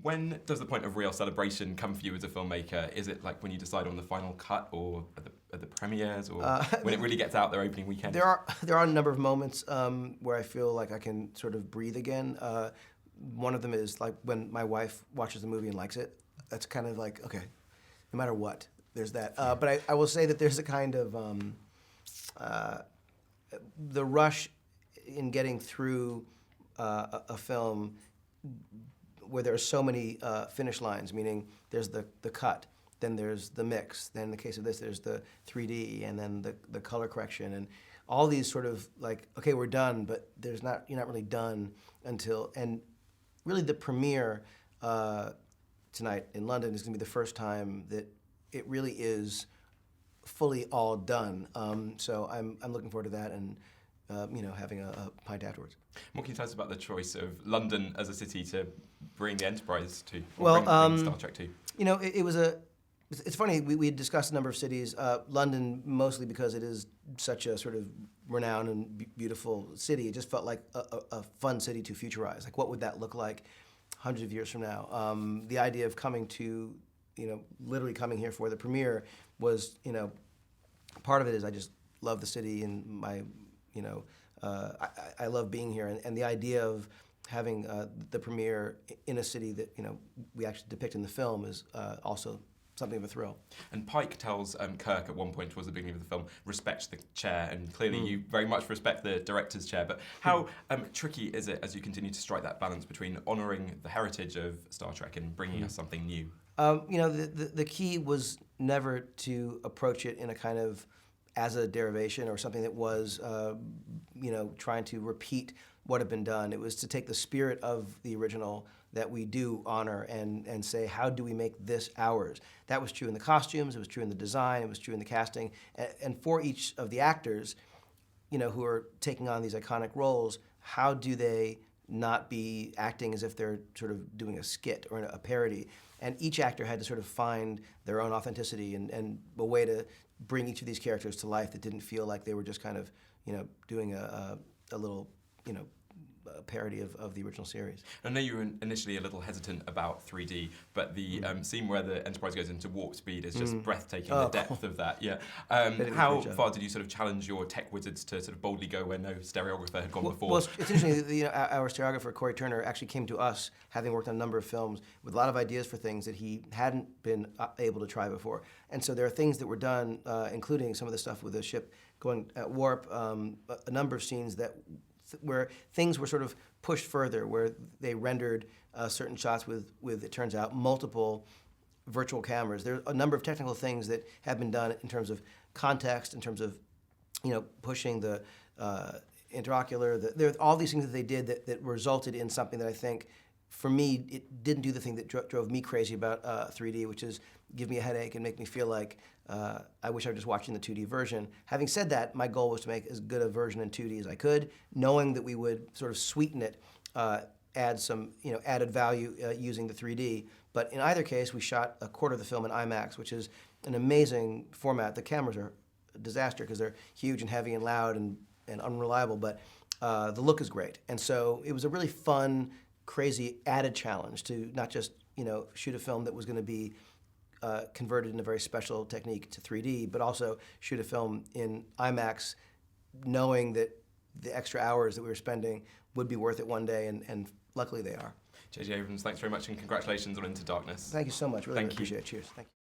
When does the point of real celebration come for you as a filmmaker? Is it like when you decide on the final cut, or at the premieres, or when it really gets out there opening weekend? There are a number of moments where I feel like I can sort of breathe again. One of them is like when my wife watches the movie and likes it. That's kind of like, okay, no matter what, there's that. But I will say that there's a kind of the rush in getting through a film where there are so many finish lines, meaning there's the cut, then there's the mix, then in the case of this, there's the 3D, and then the color correction, and all these sort of like, okay, we're done, but you're not really done until, and really the premiere tonight in London is gonna be the first time that it really is fully all done. So I'm looking forward to that, and having a pint afterwards. What can you tell us about the choice of London as a city to bring the Enterprise to, or bring Star Trek to? It's funny, we had discussed a number of cities. London, mostly because it is such a sort of renowned and beautiful city. It just felt like a fun city to futurize. Like, what would that look like hundreds of years from now? The idea of coming to, literally coming here for the premiere was, part of it is I just love the city, and my, I love being here, and the idea of having the premiere in a city that we actually depict in the film is also something of a thrill. And Pike tells Kirk at one point towards the beginning of the film, respect the chair, and clearly you very much respect the director's chair, but how tricky is it as you continue to strike that balance between honouring the heritage of Star Trek and bringing us something new? The key was never to approach it in a kind of as a derivation or something that was, trying to repeat what had been done. It was to take the spirit of the original that we do honor and say, how do we make this ours? That was true in the costumes, it was true in the design, it was true in the casting, and for each of the actors, who are taking on these iconic roles, how do they not be acting as if they're sort of doing a skit or a parody? And each actor had to sort of find their own authenticity and a way to bring each of these characters to life that didn't feel like they were just kind of, doing a little, a parody of the original series. I know you were initially a little hesitant about 3D, but the scene where the Enterprise goes into warp speed is just breathtaking, the depth of that. Yeah. How far did you sort of challenge your tech wizards to sort of boldly go where no stereographer had gone before? Well, it's interesting, our stereographer, Corey Turner, actually came to us, having worked on a number of films, with a lot of ideas for things that he hadn't been able to try before. And so there are things that were done, including some of the stuff with the ship going at warp, a number of scenes where things were sort of pushed further, where they rendered certain shots with, it turns out, multiple virtual cameras. There are a number of technical things that have been done in terms of context, in terms of, pushing the interocular. There are all these things that they did that resulted in something that I think, for me, it didn't do the thing that drove me crazy about 3D, which is give me a headache and make me feel like I wish I was just watching the 2D version. Having said that, my goal was to make as good a version in 2D as I could, knowing that we would sort of sweeten it, add some added value using the 3D. But in either case, we shot a quarter of the film in IMAX, which is an amazing format. The cameras are a disaster because they're huge and heavy and loud and unreliable, but the look is great. And so it was a really fun, crazy added challenge to not just shoot a film that was going to be converted in a very special technique to 3D, but also shoot a film in IMAX, knowing that the extra hours that we were spending would be worth it one day, and luckily they are. J.J. Abrams, thanks very much, and congratulations on Into Darkness. Thank you so much. Really appreciate it. Cheers. Thank you.